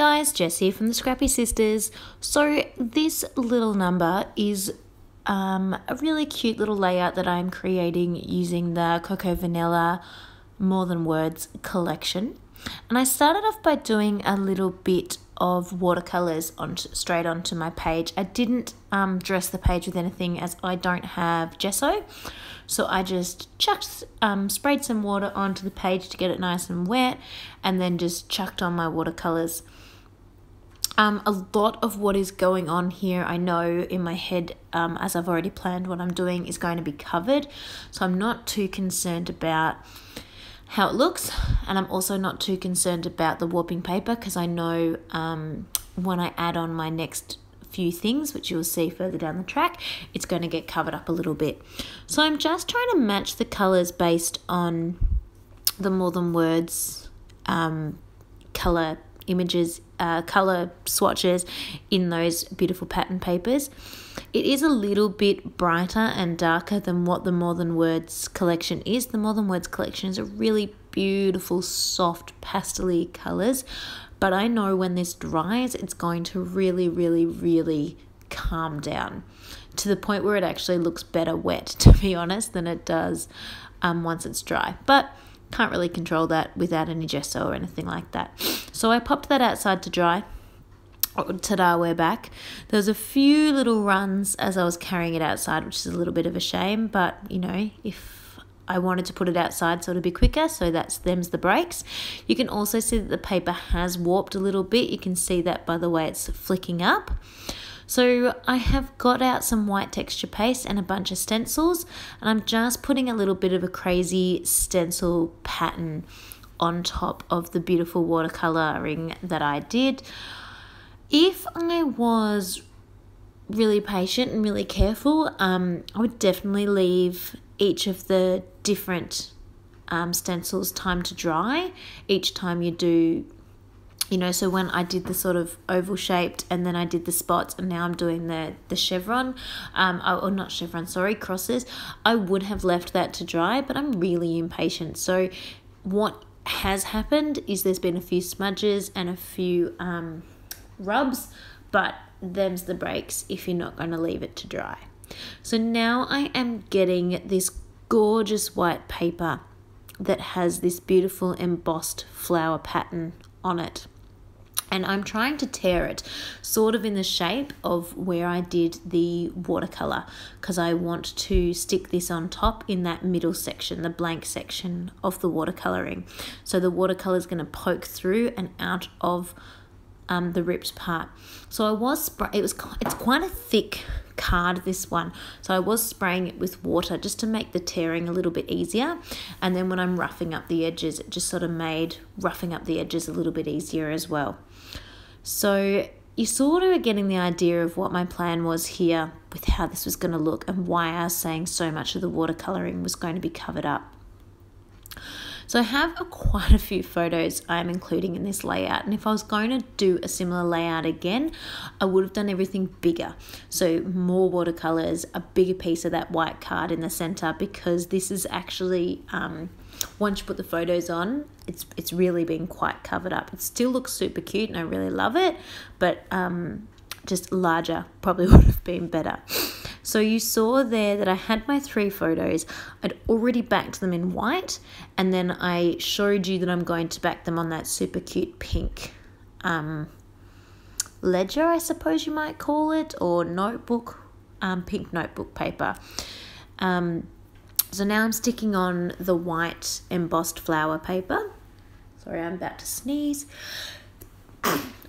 guys, Jess here from the Scrappy Sisters. So this little number is a really cute little layout that I'm creating using the Cocoa Vanilla More Than Words collection. And I started off by doing a little bit of watercolors straight onto my page. I didn't dress the page with anything as I don't have gesso. So I just sprayed some water onto the page to get it nice and wet, and then just chucked on my watercolors. A lot of what is going on here, I know in my head, as I've already planned what I'm doing, is going to be covered. So I'm not too concerned about how it looks, and I'm also not too concerned about the warping paper, because I know when I add on my next few things, which you'll see further down the track, it's going to get covered up a little bit. So I'm just trying to match the colors based on the More Than Words color images, color swatches in those beautiful pattern papers. It is a little bit brighter and darker than what the More Than Words collection is. The More Than Words collection is a really beautiful, soft, pastel-y colors, but I know when this dries, it's going to really, really, really calm down to the point where it actually looks better wet, to be honest, than it does once it's dry. But can't really control that without any gesso or anything like that. So I popped that outside to dry. Ta-da, we're back. There was a few little runs as I was carrying it outside, which is a little bit of a shame, but you know, if I wanted to put it outside so it'll be quicker, so them's the breaks. You can also see that the paper has warped a little bit. You can see that by the way it's flicking up. So I have got out some white texture paste and a bunch of stencils, and I'm just putting a little bit of a crazy stencil pattern on top of the beautiful watercoloring that I did. If I was really patient and really careful, I would definitely leave each of the different stencils time to dry each time you do, you know. So when I did the sort of oval shaped, and then I did the spots, and now I'm doing the chevron, or not chevron, sorry, crosses, I would have left that to dry, but I'm really impatient. So what has happened is there's been a few smudges and a few rubs, but them's the breaks if you're not going to leave it to dry. So now I am getting this gorgeous white paper that has this beautiful embossed flower pattern on it, and I'm trying to tear it sort of in the shape of where I did the watercolor, because I want to stick this on top in that middle section, the blank section of the watercoloring. So the watercolor is going to poke through and out of the ripped part. So it's quite a thick card, this one, so I was spraying it with water just to make the tearing a little bit easier, and then when I'm roughing up the edges, it just sort of made roughing up the edges a little bit easier as well. So you sort of are getting the idea of what my plan was here with how this was going to look and why I was saying so much of the watercoloring was going to be covered up. So I have quite a few photos I'm including in this layout, and if I was going to do a similar layout again, I would have done everything bigger. So more watercolors, a bigger piece of that white card in the center, because this is actually, once you put the photos on, it's really been quite covered up. It still looks super cute and I really love it, but just larger probably would have been better. So you saw there that I had my 3 photos. I'd already backed them in white, and then I showed you that I'm going to back them on that super cute pink ledger, I suppose you might call it, or notebook, pink notebook paper. So now I'm sticking on the white embossed flower paper. Sorry, I'm about to sneeze.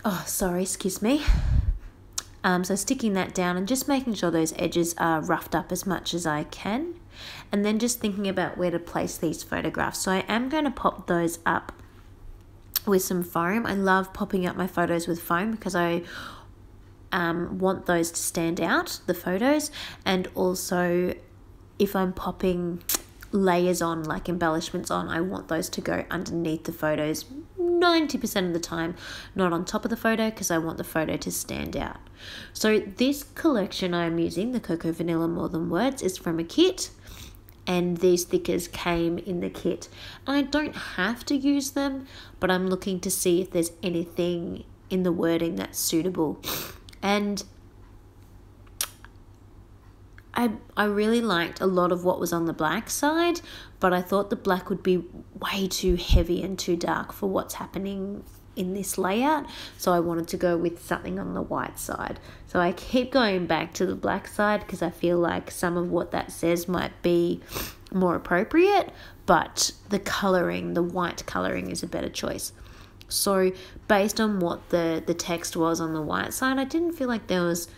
Oh, sorry, excuse me. So sticking that down and just making sure those edges are roughed up as much as I can, and then just thinking about where to place these photographs. So I am going to pop those up with some foam. I love popping up my photos with foam because I want those to stand out, the photos, and also if I'm popping layers on, like embellishments on, I want those to go underneath the photos 90% of the time, not on top of the photo, because I want the photo to stand out. So this collection I'm using, the Cocoa Vanilla More Than Words, is from a kit, and these stickers came in the kit. I don't have to use them, but I'm looking to see if there's anything in the wording that's suitable. And I really liked a lot of what was on the black side, but I thought the black would be way too heavy and too dark for what's happening in this layout, so I wanted to go with something on the white side. So I keep going back to the black side because I feel like some of what that says might be more appropriate, but the colouring, the white colouring, is a better choice. So based on what the text was on the white side, I didn't feel like there was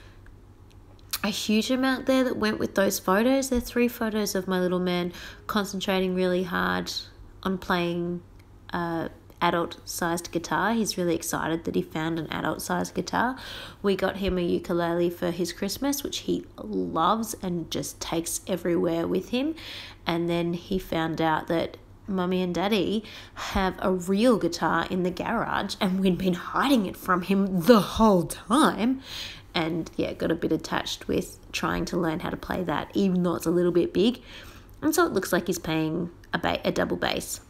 a huge amount there that went with those photos. There are 3 photos of my little man concentrating really hard on playing adult-sized guitar. He's really excited that he found an adult-sized guitar. We got him a ukulele for his Christmas, which he loves and just takes everywhere with him. And then he found out that Mummy and Daddy have a real guitar in the garage, and we'd been hiding it from him the whole time. And yeah, got a bit attached with trying to learn how to play that, even though it's a little bit big. And so it looks like he's playing a double bass.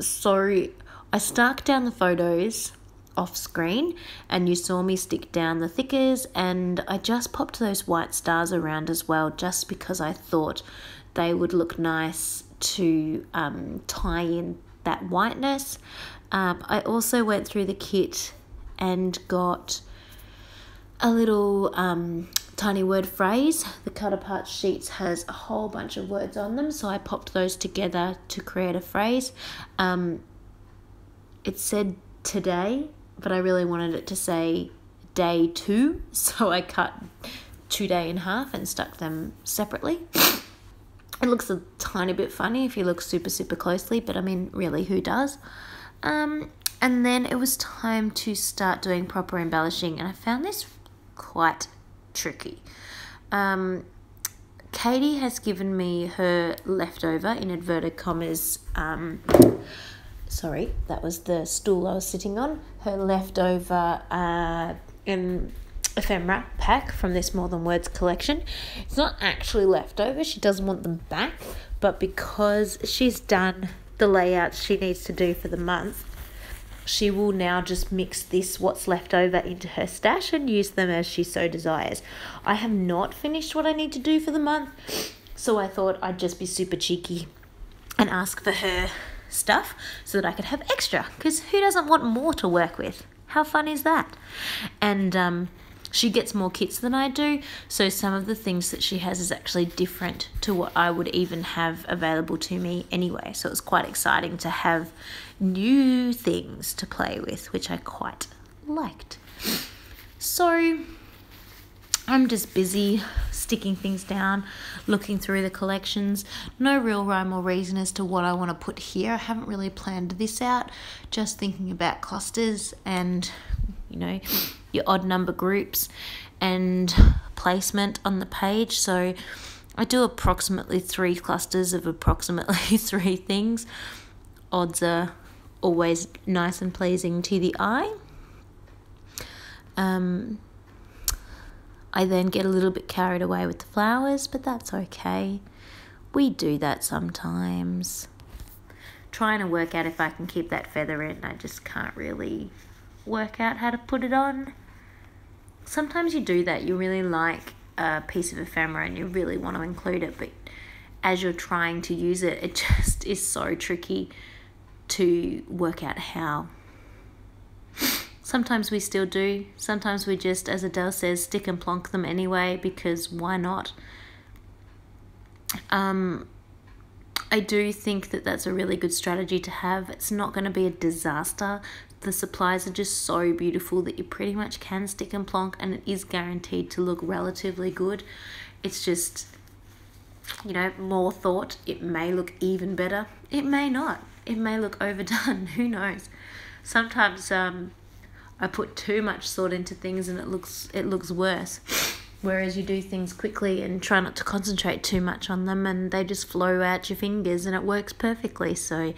So I stuck down the photos off screen, and you saw me stick down the thickers, and I just popped those white stars around as well, just because I thought they would look nice to tie in that whiteness. I also went through the kit and got a little tiny word phrase. The cut apart sheets has a whole bunch of words on them, so I popped those together to create a phrase. It said today, but I really wanted it to say day 2, so I cut today in half and stuck them separately. It looks a tiny bit funny if you look super closely, but I mean, really, who does? And then it was time to start doing proper embellishing, and I found this quite tricky. Katie has given me her leftover, in inverted commas, sorry, that was the stool I was sitting on, her leftover ephemera pack from this More Than Words collection. It's not actually leftover, she doesn't want them back, but because she's done the layouts she needs to do for the month, she will now just mix this what's left over into her stash and use them as she so desires. I have not finished what I need to do for the month, so I thought I'd just be super cheeky and ask for her stuff so that I could have extra, because who doesn't want more to work with? How fun is that? And she gets more kits than I do, so some of the things that she has is actually different to what I would even have available to me anyway. So it's quite exciting to have new things to play with, which I quite liked. So I'm just busy sticking things down, looking through the collections. No real rhyme or reason as to what I want to put here. I haven't really planned this out, just thinking about clusters and, you know, your odd number groups and placement on the page. So I do approximately 3 clusters of approximately 3 things. Odds are always nice and pleasing to the eye. I then get a little bit carried away with the flowers, but that's okay. We do that sometimes. Trying to work out if I can keep that feather in, I just can't really work out how to put it on. Sometimes you do that, you really like a piece of ephemera and you really want to include it, but as you're trying to use it, it just is so tricky to work out how. Sometimes we still do. Sometimes we just, as Adele says, stick and plonk them anyway, because why not? I do think that that's a really good strategy to have. It's not going to be a disaster. The supplies are just so beautiful that you pretty much can stick and plonk, and it is guaranteed to look relatively good. It's just, you know, more thought. It may look even better. It may not. It may look overdone. Who knows? Sometimes I put too much thought into things and it looks worse. Whereas you do things quickly and try not to concentrate too much on them, and they just flow out your fingers and it works perfectly. So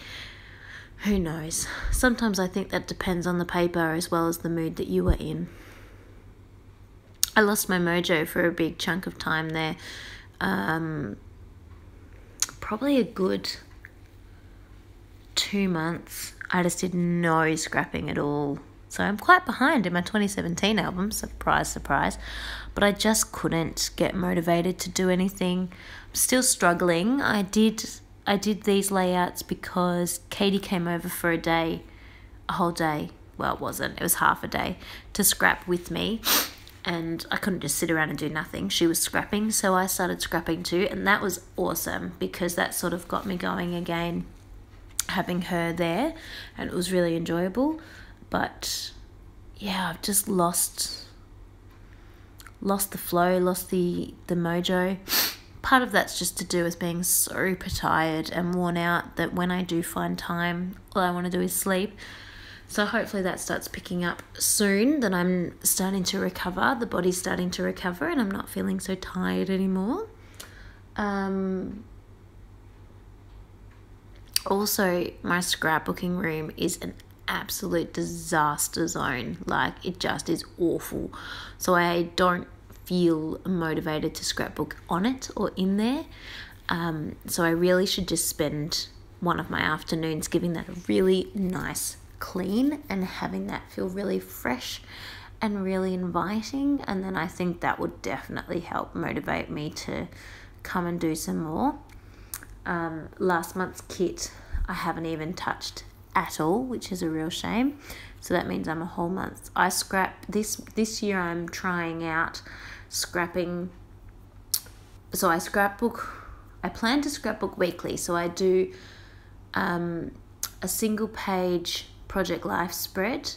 who knows? Sometimes I think that depends on the paper as well as the mood that you are in. I lost my mojo for a big chunk of time there. Probably a good 2 months I just did no scrapping at all. So I'm quite behind in my 2017 album, surprise, surprise. But I just couldn't get motivated to do anything. I'm still struggling. I did these layouts because Katie came over for a whole day. Well, it wasn't. It was half a day to scrap with me. And I couldn't just sit around and do nothing. She was scrapping, so I started scrapping too. And that was awesome because that sort of got me going again, having her there. And it was really enjoyable. But yeah, I've just lost the flow, lost the mojo. Part of that's just to do with being super tired and worn out that when I do find time, all I want to do is sleep. So hopefully that starts picking up soon, that I'm starting to recover, the body's starting to recover and I'm not feeling so tired anymore. Also, my scrapbooking room is an absolute disaster zone. Like, it just is awful. So I don't feel motivated to scrapbook on it or in there. So I really should just spend one of my afternoons giving that a really nice clean and having that feel really fresh and really inviting. And then I think that would definitely help motivate me to come and do some more. Last month's kit I haven't even touched at all, which is a real shame. So that means I'm a whole month. I scrap this year. I'm trying out scrapping. So I scrapbook. I plan to scrapbook weekly. So I do a single page Project Life spread,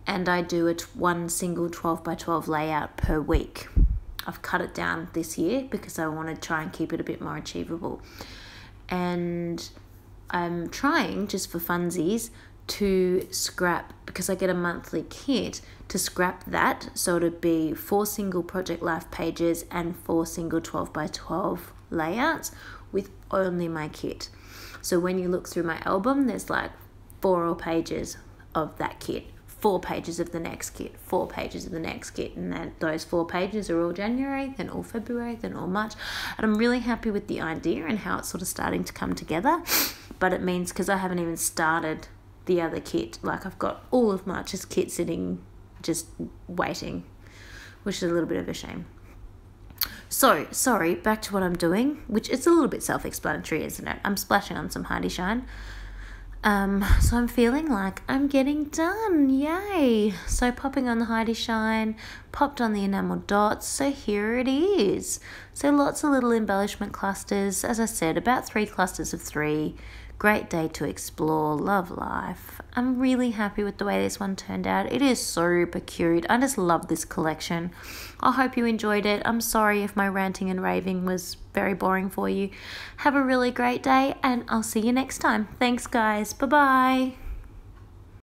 and I do one single 12 by 12 layout per week. I've cut it down this year because I want to try and keep it a bit more achievable. And I'm trying, just for funsies, to scrap, because I get a monthly kit, to scrap that. So it'd be 4 single Project Life pages and 4 single 12 by 12 layouts with only my kit. So when you look through my album, there's like 4 pages of that kit, 4 pages of the next kit, 4 pages of the next kit, and then those 4 pages are all January, then all February, then all March. And I'm really happy with the idea and how it's sort of starting to come together. But it means, because I haven't even started the other kit, like I've got all of March's kit sitting just waiting, which is a little bit of a shame. So, sorry, back to what I'm doing, which is a little bit self-explanatory, isn't it? I'm splashing on some Heidi Shine. So I'm feeling like I'm getting done, yay! So popping on the Heidi Shine, popped on the enamel dots, so here it is. So lots of little embellishment clusters, as I said, about 3 clusters of 3. Great day to explore, love life. I'm really happy with the way this one turned out. It is super cute. I just love this collection. I hope you enjoyed it. I'm sorry if my ranting and raving was very boring for you. Have a really great day and I'll see you next time. Thanks guys. Bye-bye.